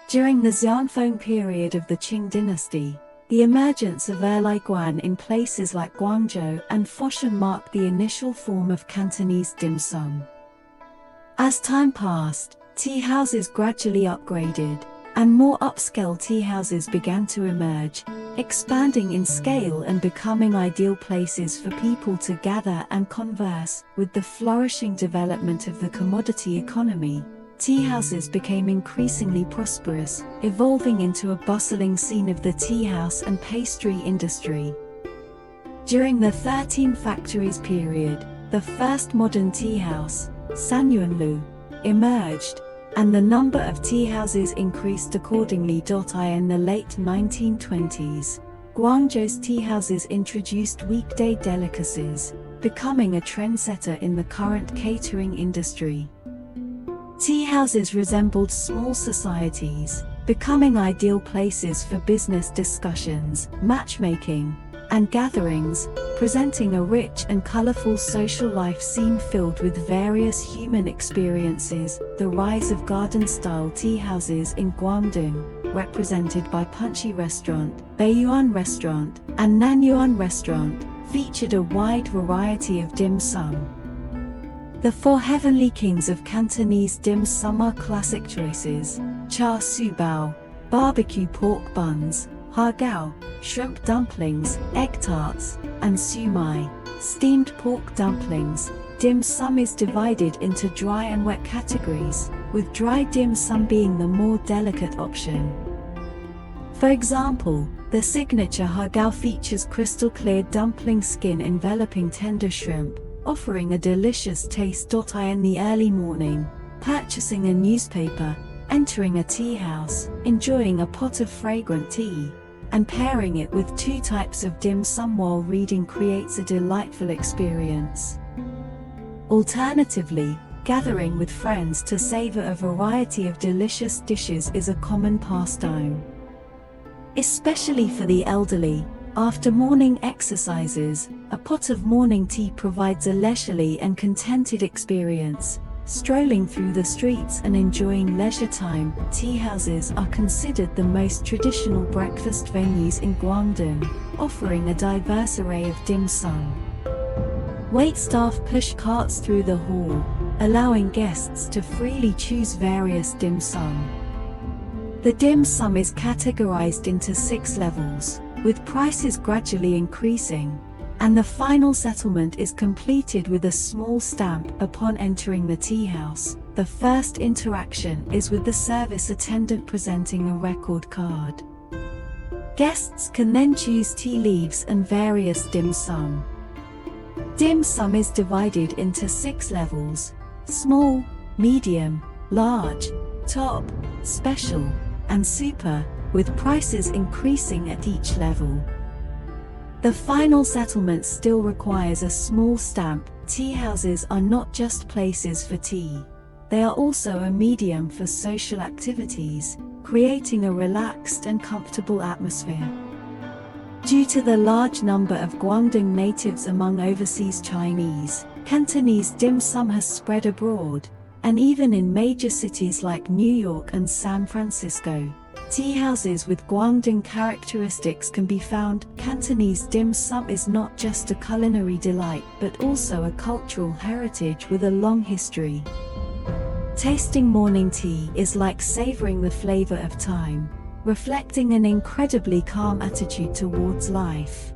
During the Xianfeng period of the Qing dynasty, the emergence of Erli Guan in places like Guangzhou and Foshan marked the initial form of Cantonese dim sum. As time passed, tea houses gradually upgraded, and more upscale tea houses began to emerge, expanding in scale and becoming ideal places for people to gather and converse. With the flourishing development of the commodity economy, tea houses became increasingly prosperous, evolving into a bustling scene of the tea house and pastry industry. During the 13 Factories period, the first modern tea house, Sanyuanlou, emerged, and the number of tea houses increased accordingly. In the late 1920s, Guangzhou's tea houses introduced weekday delicacies, becoming a trendsetter in the current catering industry. Tea houses resembled small societies, becoming ideal places for business discussions, matchmaking, and gatherings, presenting a rich and colorful social life scene filled with various human experiences. The rise of garden-style tea houses in Guangdong, represented by Panxi Restaurant, Baiyuan Restaurant, and Nanyuan Restaurant, featured a wide variety of dim sum. The four heavenly kings of Cantonese dim sum are classic choices: Char Siu Bao, barbecue pork buns; Har Gow, shrimp dumplings, egg tarts; and Siu Mai, steamed pork dumplings. Dim sum is divided into dry and wet categories, with dry dim sum being the more delicate option. For example, the signature Har Gow features crystal-clear dumpling skin enveloping tender shrimp, offering a delicious taste. In the early morning, purchasing a newspaper, entering a tea house, enjoying a pot of fragrant tea, and pairing it with two types of dim sum while reading creates a delightful experience. Alternatively, gathering with friends to savor a variety of delicious dishes is a common pastime. Especially for the elderly, after morning exercises, a pot of morning tea provides a leisurely and contented experience. Strolling through the streets and enjoying leisure time, tea houses are considered the most traditional breakfast venues in Guangdong, offering a diverse array of dim sum. Waitstaff push carts through the hall, allowing guests to freely choose various dim sum. The dim sum is categorized into 6 levels, with prices gradually increasing, and the final settlement is completed with a small stamp upon entering the tea house. The first interaction is with the service attendant presenting a record card. Guests can then choose tea leaves and various dim sum. Dim sum is divided into 6 levels: small, medium, large, top, special, and super, with prices increasing at each level. The final settlement still requires a small stamp. Tea houses are not just places for tea. They are also a medium for social activities, creating a relaxed and comfortable atmosphere. Due to the large number of Guangdong natives among overseas Chinese, Cantonese dim sum has spread abroad, and even in major cities like New York and San Francisco, tea houses with Guangdong characteristics can be found. Cantonese dim sum is not just a culinary delight but also a cultural heritage with a long history. Tasting morning tea is like savoring the flavor of time, reflecting an incredibly calm attitude towards life.